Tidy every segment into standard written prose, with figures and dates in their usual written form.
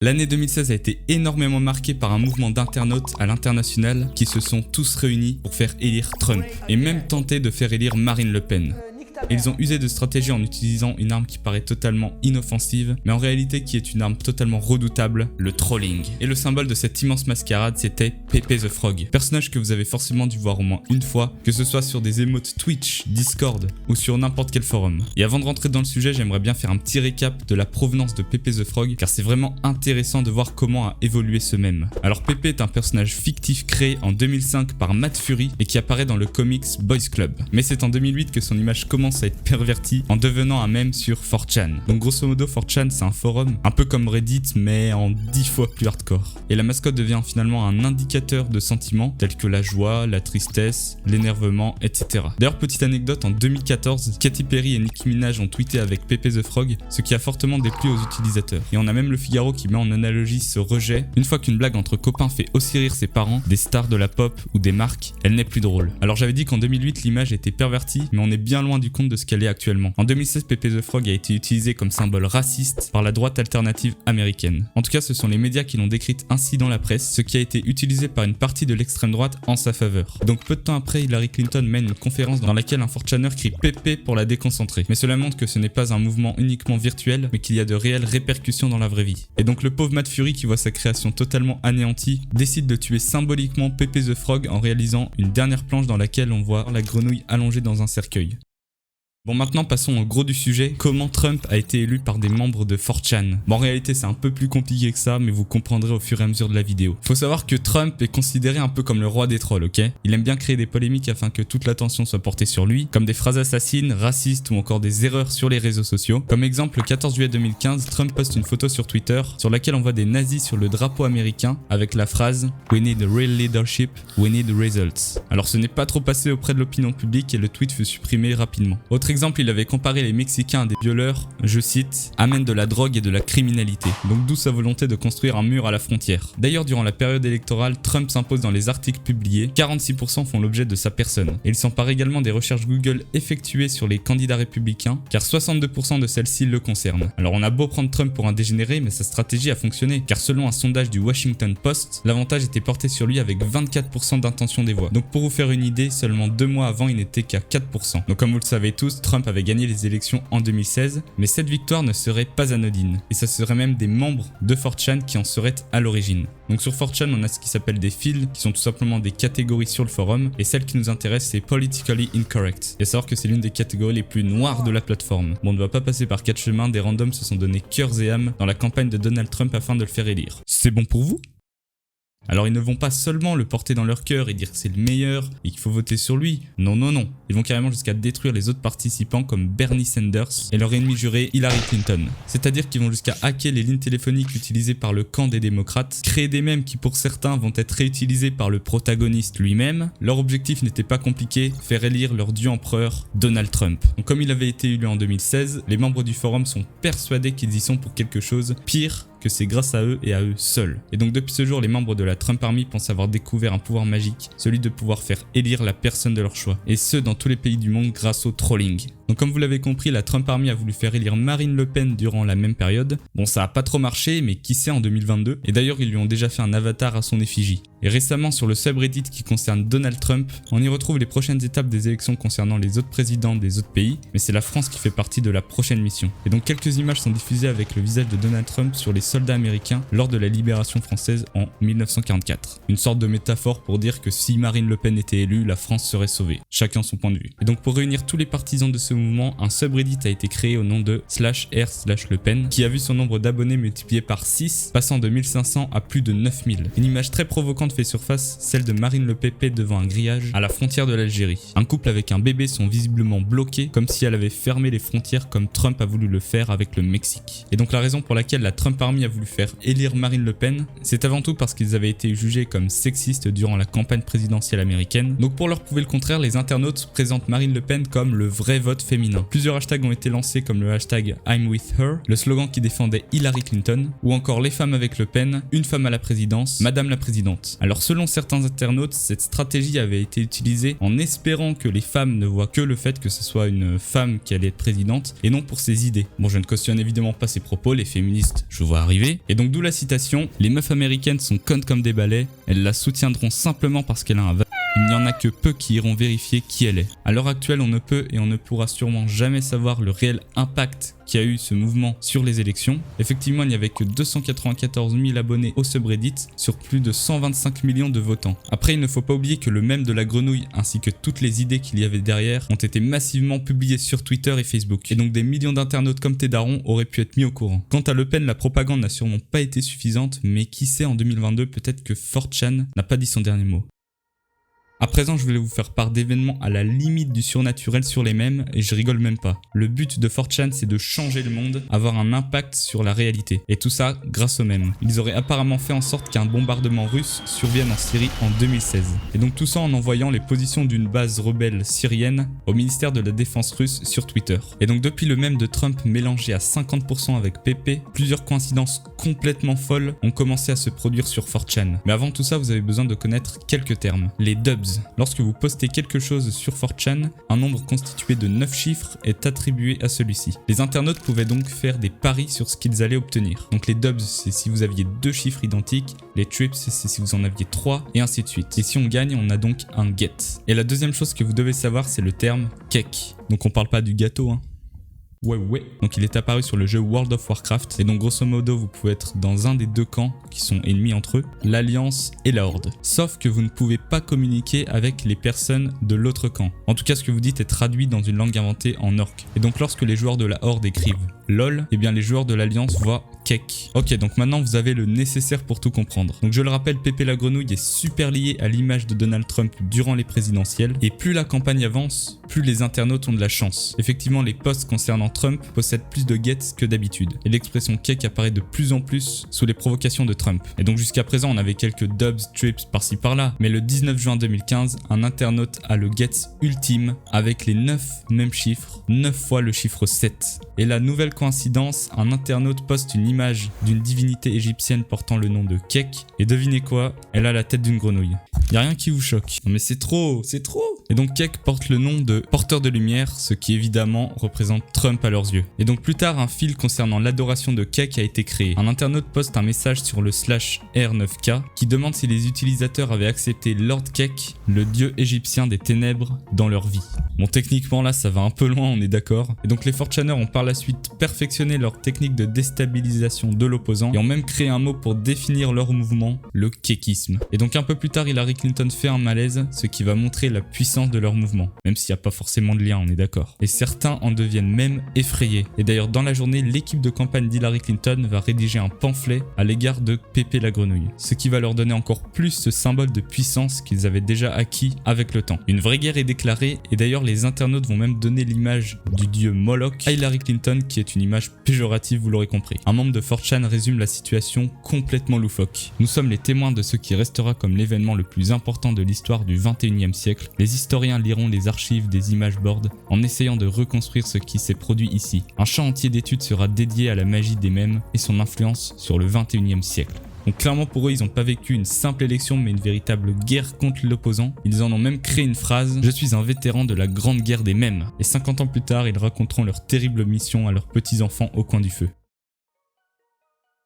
L'année 2016 a été énormément marquée par un mouvement d'internautes à l'international qui se sont tous réunis pour faire élire Trump et même tenter de faire élire Marine Le Pen. Et ils ont usé de stratégies en utilisant une arme qui paraît totalement inoffensive, mais en réalité qui est une arme totalement redoutable, le trolling. Et le symbole de cette immense mascarade, c'était Pepe the Frog, personnage que vous avez forcément dû voir au moins une fois, que ce soit sur des émotes Twitch, Discord ou sur n'importe quel forum. Et avant de rentrer dans le sujet, j'aimerais bien faire un petit récap de la provenance de Pepe the Frog, car c'est vraiment intéressant de voir comment a évolué ce mème. Alors Pepe est un personnage fictif créé en 2005 par Matt Fury et qui apparaît dans le comics Boys Club. Mais c'est en 2008 que son image commence à être pervertie en devenant un mème sur 4chan. Donc grosso modo 4chan c'est un forum un peu comme Reddit mais en 10 fois plus hardcore. Et la mascotte devient finalement un indicateur de sentiments tels que la joie, la tristesse, l'énervement, etc. D'ailleurs petite anecdote, en 2014, Katy Perry et Nicki Minaj ont tweeté avec Pepe the Frog, ce qui a fortement déplu aux utilisateurs. Et on a même le Figaro qui met en analogie ce rejet. Une fois qu'une blague entre copains fait aussi rire ses parents, des stars de la pop ou des marques, elle n'est plus drôle. Alors j'avais dit qu'en 2008 l'image était pervertie, mais on est bien loin du compte de ce qu'elle est actuellement. En 2016, Pepe the Frog a été utilisé comme symbole raciste par la droite alternative américaine. En tout cas, ce sont les médias qui l'ont décrite ainsi dans la presse, ce qui a été utilisé par une partie de l'extrême droite en sa faveur. Donc peu de temps après, Hillary Clinton mène une conférence dans laquelle un 4chaner crie Pepe pour la déconcentrer. Mais cela montre que ce n'est pas un mouvement uniquement virtuel, mais qu'il y a de réelles répercussions dans la vraie vie. Et donc le pauvre Matt Fury qui voit sa création totalement anéantie, décide de tuer symboliquement Pepe the Frog en réalisant une dernière planche dans laquelle on voit la grenouille allongée dans un cercueil. Bon, maintenant passons au gros du sujet, comment Trump a été élu par des membres de 4chan. Bon, en réalité c'est un peu plus compliqué que ça, mais vous comprendrez au fur et à mesure de la vidéo. Faut savoir que Trump est considéré un peu comme le roi des trolls, ok? Il aime bien créer des polémiques afin que toute l'attention soit portée sur lui, comme des phrases assassines, racistes ou encore des erreurs sur les réseaux sociaux. Comme exemple, le 14 juillet 2015, Trump poste une photo sur Twitter sur laquelle on voit des nazis sur le drapeau américain avec la phrase « We need a real leadership, we need results ». Alors ce n'est pas trop passé auprès de l'opinion publique et le tweet fut supprimé rapidement. Autre exemple, il avait comparé les Mexicains à des violeurs, je cite, amènent de la drogue et de la criminalité. Donc d'où sa volonté de construire un mur à la frontière. D'ailleurs, durant la période électorale, Trump s'impose dans les articles publiés, 46% font l'objet de sa personne. Et il s'empare également des recherches Google effectuées sur les candidats républicains, car 62% de celles-ci le concernent. Alors on a beau prendre Trump pour un dégénéré, mais sa stratégie a fonctionné, car selon un sondage du Washington Post, l'avantage était porté sur lui avec 24% d'intention des voix. Donc pour vous faire une idée, seulement 2 mois avant, il n'était qu'à 4%. Donc comme vous le savez tous, Trump avait gagné les élections en 2016, mais cette victoire ne serait pas anodine, et ça serait même des membres de 4chan qui en seraient à l'origine. Donc sur 4chan, on a ce qui s'appelle des fields, qui sont tout simplement des catégories sur le forum, et celle qui nous intéresse c'est Politically Incorrect. Et à savoir que c'est l'une des catégories les plus noires de la plateforme. Bon, on ne va pas passer par 4 chemins, des randoms se sont donnés cœurs et âmes dans la campagne de Donald Trump afin de le faire élire. C'est bon pour vous ? Alors ils ne vont pas seulement le porter dans leur cœur et dire que c'est le meilleur et qu'il faut voter sur lui. Non, non, non. Ils vont carrément jusqu'à détruire les autres participants comme Bernie Sanders et leur ennemi juré Hillary Clinton. C'est-à-dire qu'ils vont jusqu'à hacker les lignes téléphoniques utilisées par le camp des démocrates, créer des mèmes qui pour certains vont être réutilisés par le protagoniste lui-même. Leur objectif n'était pas compliqué, faire élire leur dieu empereur Donald Trump. Donc comme il avait été élu en 2016, les membres du forum sont persuadés qu'ils y sont pour quelque chose pire, que c'est grâce à eux et à eux seuls. Et donc depuis ce jour, les membres de la Trump Army pensent avoir découvert un pouvoir magique, celui de pouvoir faire élire la personne de leur choix. Et ce, dans tous les pays du monde grâce au trolling. Donc comme vous l'avez compris, la Trump Army a voulu faire élire Marine Le Pen durant la même période. Bon, ça a pas trop marché, mais qui sait en 2022. Et d'ailleurs, ils lui ont déjà fait un avatar à son effigie. Et récemment, sur le subreddit qui concerne Donald Trump, on y retrouve les prochaines étapes des élections concernant les autres présidents des autres pays, mais c'est la France qui fait partie de la prochaine mission. Et donc quelques images sont diffusées avec le visage de Donald Trump sur les soldats américains lors de la libération française en 1944. Une sorte de métaphore pour dire que si Marine Le Pen était élue, la France serait sauvée. Chacun son point de vue. Et donc pour réunir tous les partisans de ce mouvement, un subreddit a été créé au nom de /r/Le Pen, qui a vu son nombre d'abonnés multiplié par 6, passant de 1500 à plus de 9000. Une image très provocante fait surface, celle de Marine Le Pen devant un grillage à la frontière de l'Algérie. Un couple avec un bébé sont visiblement bloqués, comme si elle avait fermé les frontières comme Trump a voulu le faire avec le Mexique. Et donc la raison pour laquelle la Trump Army a voulu faire élire Marine Le Pen, c'est avant tout parce qu'ils avaient été jugés comme sexistes durant la campagne présidentielle américaine. Donc pour leur prouver le contraire, les internautes présentent Marine Le Pen comme le vrai vote féminin. Plusieurs hashtags ont été lancés comme le hashtag I'm with her, le slogan qui défendait Hillary Clinton, ou encore les femmes avec Le Pen, une femme à la présidence, Madame la Présidente. Alors selon certains internautes, cette stratégie avait été utilisée en espérant que les femmes ne voient que le fait que ce soit une femme qui allait être présidente et non pour ses idées. Bon, je ne cautionne évidemment pas ces propos, les féministes, je vois arriver. Et donc d'où la citation, les meufs américaines sont connes comme des balais, elles la soutiendront simplement parce qu'elle a un il n'y en a que peu qui iront vérifier qui elle est. À l'heure actuelle, on ne peut et on ne pourra sûrement jamais savoir le réel impact qu'a eu ce mouvement sur les élections. Effectivement, il n'y avait que 294 000 abonnés au subreddit sur plus de 125 millions de votants. Après, il ne faut pas oublier que le mème de la grenouille ainsi que toutes les idées qu'il y avait derrière ont été massivement publiées sur Twitter et Facebook. Et donc des millions d'internautes comme tes darons auraient pu être mis au courant. Quant à Le Pen, la propagande n'a sûrement pas été suffisante, mais qui sait en 2022, peut-être que 4chan n'a pas dit son dernier mot. À présent, je voulais vous faire part d'événements à la limite du surnaturel sur les mèmes et je rigole même pas. Le but de 4chan, c'est de changer le monde, avoir un impact sur la réalité. Et tout ça grâce aux mèmes. Ils auraient apparemment fait en sorte qu'un bombardement russe survienne en Syrie en 2016. Et donc tout ça en envoyant les positions d'une base rebelle syrienne au ministère de la Défense russe sur Twitter. Et donc depuis le mème de Trump mélangé à 50% avec PP, plusieurs coïncidences complètement folles ont commencé à se produire sur 4chan. Mais avant tout ça, vous avez besoin de connaître quelques termes. Les dubs. Lorsque vous postez quelque chose sur 4chan, un nombre constitué de 9 chiffres est attribué à celui-ci. Les internautes pouvaient donc faire des paris sur ce qu'ils allaient obtenir. Donc les dubs, c'est si vous aviez 2 chiffres identiques, les trips, c'est si vous en aviez 3, et ainsi de suite. Et si on gagne, on a donc un get. Et la deuxième chose que vous devez savoir, c'est le terme cake. Donc on parle pas du gâteau, hein. Ouais. Donc il est apparu sur le jeu World of Warcraft et donc grosso modo vous pouvez être dans un des deux camps qui sont ennemis entre eux, l'Alliance et la Horde. Sauf que vous ne pouvez pas communiquer avec les personnes de l'autre camp. En tout cas ce que vous dites est traduit dans une langue inventée en orc. Et donc lorsque les joueurs de la Horde écrivent LOL, et bien les joueurs de l'Alliance voient cake. Ok, donc maintenant vous avez le nécessaire pour tout comprendre. Donc je le rappelle, Pépé la grenouille est super lié à l'image de Donald Trump durant les présidentielles et plus la campagne avance, plus les internautes ont de la chance. Effectivement, les posts concernant Trump possèdent plus de gets que d'habitude et l'expression cake apparaît de plus en plus sous les provocations de Trump. Et donc jusqu'à présent on avait quelques dubs, trips par-ci par-là, mais le 19 juin 2015, un internaute a le get ultime avec les 9 mêmes chiffres, 9 fois le chiffre 7. Et la nouvelle coïncidence, un internaute poste une image d'une divinité égyptienne portant le nom de Kek et devinez quoi, elle a la tête d'une grenouille. Y'a rien qui vous choque. Non mais c'est trop. Et donc Kek porte le nom de porteur de lumière, ce qui évidemment représente Trump à leurs yeux. Et donc plus tard, un fil concernant l'adoration de Kek a été créé. Un internaute poste un message sur le /R9K qui demande si les utilisateurs avaient accepté Lord Kek, le dieu égyptien des ténèbres, dans leur vie. Bon, techniquement là ça va un peu loin, on est d'accord. Et donc les 4chaners ont par la suite perfectionné leur technique de déstabilisation de l'opposant et ont même créé un mot pour définir leur mouvement, le kekisme. Et donc un peu plus tard, Hillary Clinton fait un malaise, ce qui va montrer la puissance de leur mouvement, même s'il n'y a pas forcément de lien, on est d'accord. Et certains en deviennent même effrayés. Et d'ailleurs dans la journée, l'équipe de campagne d'Hillary Clinton va rédiger un pamphlet à l'égard de Pépé la grenouille, ce qui va leur donner encore plus ce symbole de puissance qu'ils avaient déjà acquis avec le temps. Une vraie guerre est déclarée et d'ailleurs les internautes vont même donner l'image du dieu Moloch à Hillary Clinton qui est une image péjorative, vous l'aurez compris. Un membre de 4chan résume la situation complètement loufoque. Nous sommes les témoins de ce qui restera comme l'événement le plus important de l'histoire du 21e siècle. Les historiens liront les archives des image boards en essayant de reconstruire ce qui s'est produit ici. Un champ entier d'études sera dédié à la magie des mèmes et son influence sur le 21e siècle. Donc clairement pour eux, ils n'ont pas vécu une simple élection mais une véritable guerre contre l'opposant. Ils en ont même créé une phrase « Je suis un vétéran de la grande guerre des mèmes ». Et 50 ans plus tard, ils raconteront leur terrible mission à leurs petits-enfants au coin du feu.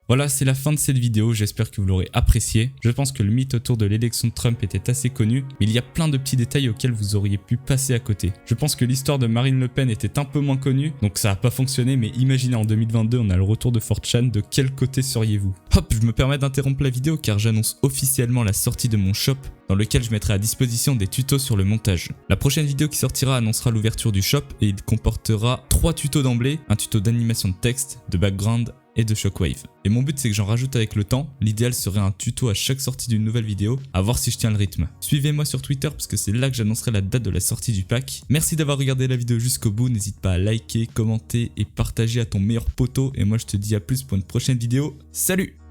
Voilà, c'est la fin de cette vidéo, j'espère que vous l'aurez apprécié. Je pense que le mythe autour de l'élection de Trump était assez connu, mais il y a plein de petits détails auxquels vous auriez pu passer à côté. Je pense que l'histoire de Marine Le Pen était un peu moins connue, donc ça n'a pas fonctionné, mais imaginez en 2022, on a le retour de 4chan, de quel côté seriez-vous? Hop, je me permets d'interrompre la vidéo car j'annonce officiellement la sortie de mon shop, dans lequel je mettrai à disposition des tutos sur le montage. La prochaine vidéo qui sortira annoncera l'ouverture du shop et il comportera 3 tutos d'emblée, un tuto d'animation de texte, de background et de Shockwave. Et mon but c'est que j'en rajoute avec le temps, l'idéal serait un tuto à chaque sortie d'une nouvelle vidéo, à voir si je tiens le rythme. Suivez-moi sur Twitter parce que c'est là que j'annoncerai la date de la sortie du pack. Merci d'avoir regardé la vidéo jusqu'au bout, n'hésite pas à liker, commenter et partager à ton meilleur poteau et moi je te dis à plus pour une prochaine vidéo, salut!